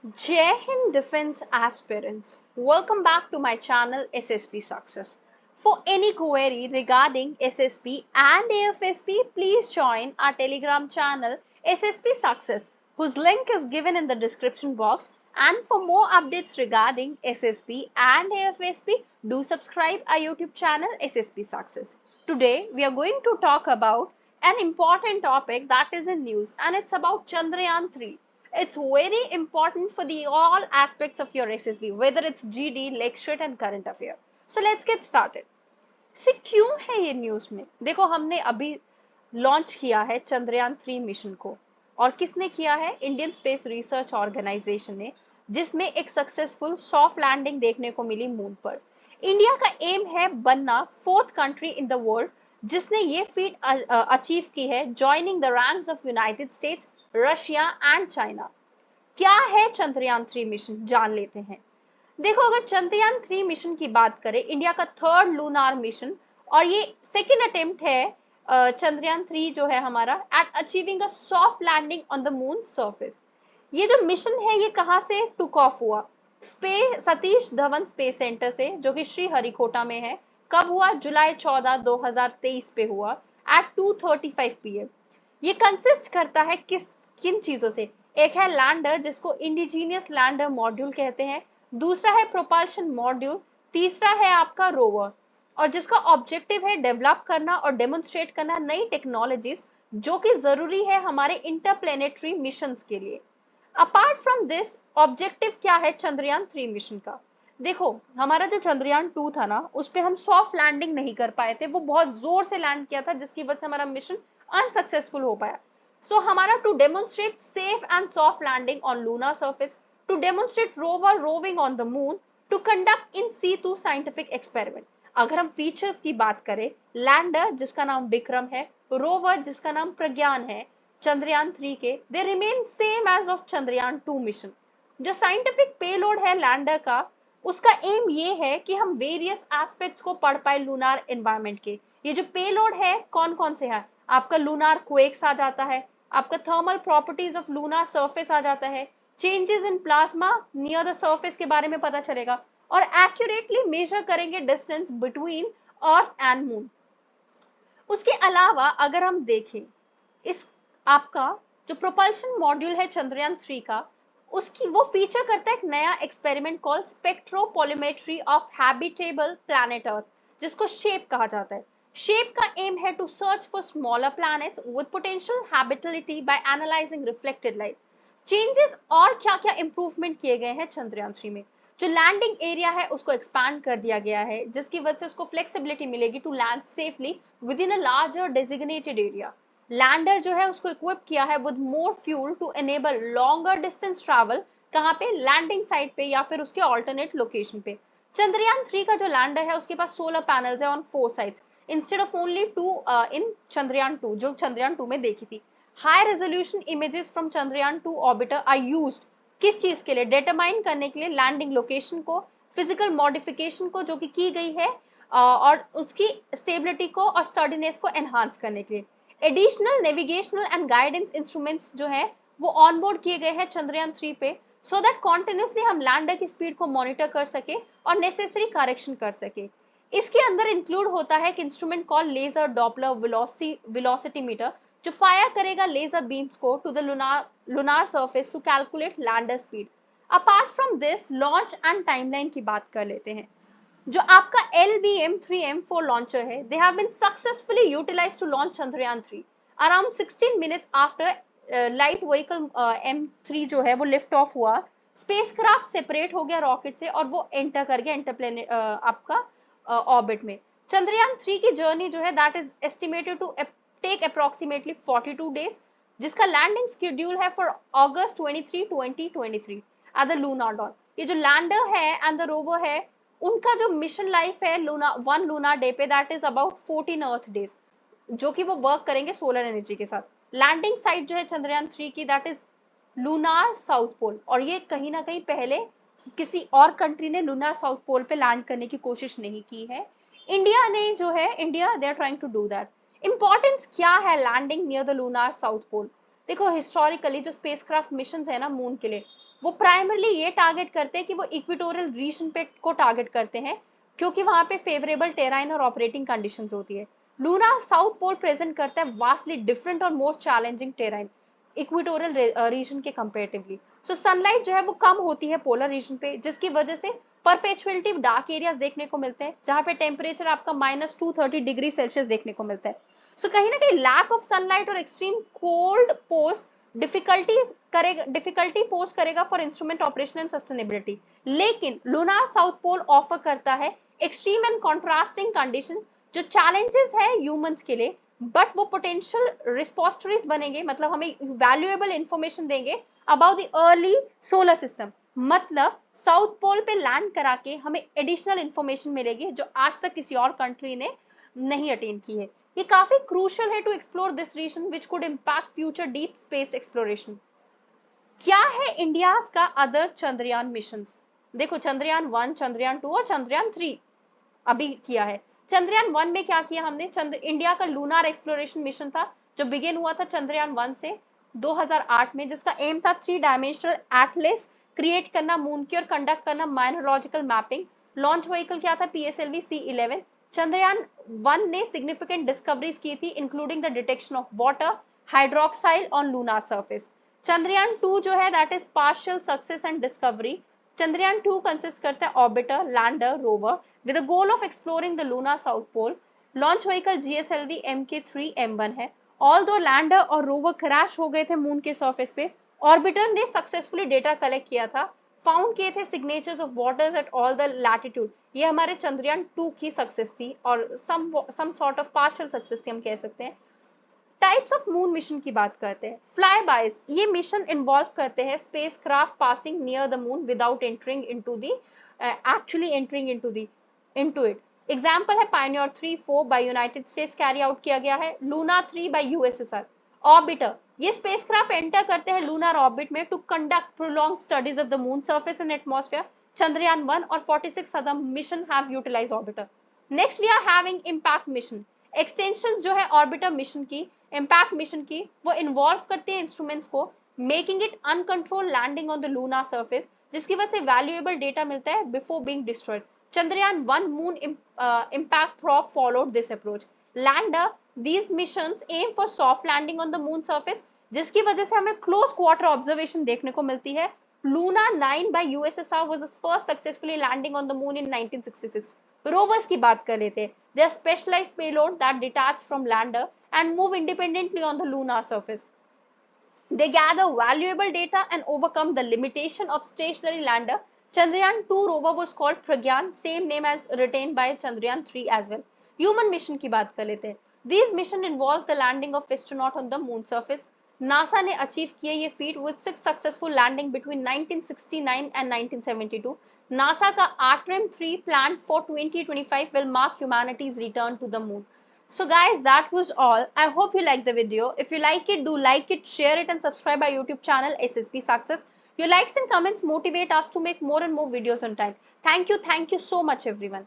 Jai Hind Defense Aspirants, welcome back to my channel SSP Success. For any query regarding SSP and AFSP, please join our Telegram channel SSP Success, whose link is given in the description box. And for more updates regarding SSP and AFSP, do subscribe our YouTube channel SSP Success. Today, we are going to talk about an important topic that is in news, and it's about Chandrayaan 3. It's very important for the all aspects of your SSB, whether it's GD, lecture and current affair. So let's get started. से क्यों है ये news में? देखो, हमने अभी launch किया है चंद्रयान 3 मिशन को, और किसने किया है? इंडियन स्पेस रिसर्च ऑर्गेनाइजेशन ने, जिसमें एक सक्सेसफुल सॉफ्ट लैंडिंग देखने को मिली मून पर। इंडिया का एम है बनना fourth country in the world जिसने ये फीट अचीव की है, joining the ranks of United states, Russia and China. क्या है चंद्रयान 3 मिशन, जान लेते हैं। देखो, अगर चंद्रयान 3 मिशन की बात करें, इंडिया का थर्ड लूनार मिशन, और ये सेकेंड अटेम्प्ट है चंद्रयान 3 जो है हमारा, at achieving a soft landing on the moon surface. ये जो मिशन है ये कहां से टुक ऑफ हुआ? सतीश धवन स्पेस सेंटर से, जो कि श्रीहरिकोटा में है। कब हुआ? जुलाई 14 2023 पे हुआ, एट 2:35 PM। ये कंसिस्ट करता है किन चीजों से? एक है लैंडर, जिसको इंडिजीनियस लैंडर मॉड्यूल कहते हैं। दूसरा है प्रोपल्शन मॉड्यूल। तीसरा है आपका रोवर, और जिसका ऑब्जेक्टिव है डेवलप करना और डेमोन्स्ट्रेट करना नई टेक्नोलॉजीज, जो कि जरूरी है हमारे इंटरप्लेनेटरी मिशंस के लिए। अपार्ट फ्रॉम दिस, ऑब्जेक्टिव क्या है चंद्रयान 3 मिशन का? देखो, हमारा जो चंद्रयान 2 था ना, उस पे हम सॉफ्ट लैंडिंग नहीं कर पाए थे। वो बहुत जोर से लैंड किया था, जिसकी वजह से हमारा मिशन अनसक्सेसफुल हो पाया। सो हमारा to demonstrate safe and soft landing on lunar surface, to demonstrate rover roving on the moon, to conduct in C2 scientific experiment. अगर हम फीचर्स की बात करें, लैंडर जिसका नाम विक्रम है, रोवर जिसका नाम प्रज्ञान है, चंद्रयान 3 के, they remain same as of Chandrayaan 2 mission. जो साइंटिफिक पेलोड है लैंडर का, उसका एम ये है कि हम वेरियस एस्पेक्ट्स को पढ़ पाए लूनार एनवायरनमेंट के। ये जो पेलोड है कौन कौन से है? आपका लूनार क्वेक्स आ जाता है, आपका thermal properties of lunar surface आ जाता है, changes in plasma near the surface के बारे में पता चलेगा, और एक्यूरेटली मेजर करेंगे distance between earth and moon. उसके अलावा अगर हम देखें, इस आपका जो प्रोपल्शन मॉड्यूल है चंद्रयान 3 का, उसकी वो फीचर करता है एक नया experiment called spectropolarimetry of habitable planet earth, जिसको शेप कहा जाता है। शेप का एम है to search for smaller planets with potential habitability by analysing reflected light. Changes और क्या क्या इंप्रूवमेंट किए गए हैं चंद्रयान 3 में? जो लैंडिंग एरिया है उसको एक्सपैंड कर दिया गया है, जिसकी वजह से उसको फ्लेक्सिबिलिटी मिलेगी to land safely within a larger designated area. Lander जो है उसको इक्विप किया है with more fuel to enable longer distance travel. कहाँ पे? लैंडिंग साइट पे या फिर उसके ऑल्टरनेट लोकेशन पे। चंद्रयान 3 का जो लैंडर है उसके पास सोलर पैनल्स है on 4 sides, instead of only 2 in Chandrayaan 2, जो चंद्रयान 2 में देखी थी। High resolution images from Chandrayaan 2 orbiter are used किस चीज के लिए? डिटरमाइन करने के लिए लैंडिंग लोकेशन को, फिजिकल मॉडिफिकेशन को जो कि की गई है, और उसकी स्टेबिलिटी को और स्टर्डीनेस को एनहांस करने के लिए। Additional navigational and guidance instruments जो है वो ऑनबोर्ड किए गए हैं चंद्रयान 3 पे, सो दैट कॉन्टिन्यूसली हम लैंडर की स्पीड को मॉनिटर कर सके और नेसेसरी करेक्शन कर सके। इसके अंदर इंक्लूड होता है एक instrument call laser Doppler velocity meter, जो फायर करेगा लेजर बीम्स को to the lunar surface to calculate lander speed. Apart from this, launch and timeline की बात कर लेते हैं। जो आपका LBM-3M4 launcher है, they have been successfully utilized to launch Chandrayaan 3 around 16 minutes after light vehicle M3 जो है वो लिफ्ट ऑफ हुआ। स्पेसक्राफ्ट सेपरेट हो गया रॉकेट से और वो एंटर कर गया इंटरप्लेनेट आपका ऑर्बिट में। चंद्रयान 3 की जर्नी जो है that is estimated to take approximately 42 days, जिसका लैंडिंग शेड्यूल है for August 23 2023 at the lunar dawn. ये जो लैंडर है एंड द रोवर है, उनका जो मिशन लाइफ है वन लूनार डे पे, that is about 14 earth days, जो कि वो वर्क करेंगे सोलर एनर्जी के साथ। लैंडिंग साइट जो है चंद्रयान 3 की, that is lunar south pole, और ये कहीं ना कहीं पहले किसी और कंट्री ने लूनार साउथ पोल पे लैंड करने की कोशिश नहीं की है। इंडिया ने जो है, India they are trying to do that. Importance क्या है landing near the lunar south pole? देखो, हिस्टोरिकली जो स्पेसक्राफ्ट मिशन है ना मून के लिए, वो प्राइमरली ये टारगेट करते हैं कि वो इक्वेटोरियल रीजन पे को टारगेट करते हैं, क्योंकि वहां पे फेवरेबल टेराइन और ऑपरेटिंग कंडीशंस होती है। लूना साउथ पोल प्रेजेंट करता है वास्टली डिफरेंट और most challenging terrain equatorial region के कंपेरेटिवली। सो सनलाइट जो है वो कम होती है पोलर रीजन पे, जिसकी वजह से परपेचुअलिटी डार्क एरियाज देखने को मिलते हैं, जहां पे टेम्परेचर आपका -230 डिग्री सेल्सियस देखने को मिलता है। सो कहीं ना कहीं लैक ऑफ सनलाइट और extreme cold pose difficulty pose करेगा for instrument operation and sustainability. लेकिन लूनार साउथ पोल ऑफर करता है एक्सट्रीम एंड कॉन्ट्रास्टिंग कंडीशन, जो चैलेंजेस है ह्यूमंस के लिए, बट वो पोटेंशियल रिस्पोस्टरीज बनेंगे, मतलब हमें वैल्यूएबल इंफॉर्मेशन देंगे about the early solar system. मतलब साउथ पोल पे लैंड करा के हमें एडिशनल इंफॉर्मेशन मिलेगी जो आज तक किसी और कंट्री ने नहीं अटेन की है। ये काफी क्रूशियल है to explore this region which could impact future deep space exploration. क्या है इंडिया का अदर चंद्रयान मिशन? देखो, चंद्रयान 1, चंद्रयान 2 और चंद्रयान 3 अभी किया है। चंद्रयान 1 में क्या किया हमने? इंडिया का लूनार एक्सप्लोरेशन मिशन था, जो बिगिन हुआ था चंद्रयान 1 से 2008 में, जिसका एम था 3 डायमेंशनल एटलस क्रिएट करना मून की और कंडक्ट करना माइनोलॉजिकल मैपिंग। लॉन्च व्हीकल क्या था? PSLV C11। चंद्रयान 1 ने सिग्निफिकेंट डिस्कवरीज की थी, including the detection of water hydroxide on lunar surface. Chandrayaan 2 जो है that is partial success and discovery. Chandrayaan 2 consist करता है orbiter, lander, rover with the goal of exploring the lunar south pole. Launch vehicle GSLV Mk3 M1 है। Although lander और rover crash हो गए थे moon के सरफेस पे, orbiter ने सक्सेसफुली डेटा कलेक्ट किया था, फाउंड किए थे signatures of waters at all the latitude. ये हमारे चंद्रयान 2 की सक्सेस थी, और some sort of partial success थी हम कह सकते हैं। टाइप्स ऑफ मून मिशन की बात करते हैं। फ्लाई बाइज, ये मिशन इन्वॉल्व करते हैं spacecraft passing near the moon without entering into the actually entering into it. Example है Pioneer 3-4 by United States carry out किया गया है, लूना 3 बाय USSR। ऑर्बिटर, ये स्पेसक्राफ्ट एंटर करते हैं लूनार ऑर्बिट में to conduct prolong studies of the moon surface and atmosphere. Chandrayaan 1 और 46 other mission have utilised orbiter. Next we are having impact mission. Extension जो है ऑर्बिटर मिशन की, impact mission की, वो इन्वॉल्व करते हैं इंस्ट्रूमेंट्स को, making it uncontrol landing on the lunar surface, जिसकी वजह से वैल्यूएबल डेटा मिलता है before being destroyed. Chandrayaan 1 moon impact probe followed this approach. Lander, these missions aim for soft landing on the moon surface, जिसकी वजह से हमें close quarter observation देखने को मिलती है। Luna 9 by USSR was the first successfully landing on the moon in 1966. Rovers की बात कर लेते हैं। They are specialized payload that detach from lander and move independently on the lunar surface. They gather valuable data and overcome the limitation of stationary lander. Chandrayaan 2 rover was called Pragyan, same name as retained by Chandrayaan 3 as well. Human mission की बात कर लेते हैं। These mission involve the landing of astronaut on the moon surface. NASA ने achieve किया ये feet with 6 successful landing between 1969 and 1972. NASA का Artem 3 planned for 2025 will mark humanity's return to the moon. So guys, that was all. I hope you liked the video. If you like it, do like it, share it and subscribe our YouTube channel SSB Success. Your likes and comments motivate us to make more and more videos on time. Thank you so much everyone.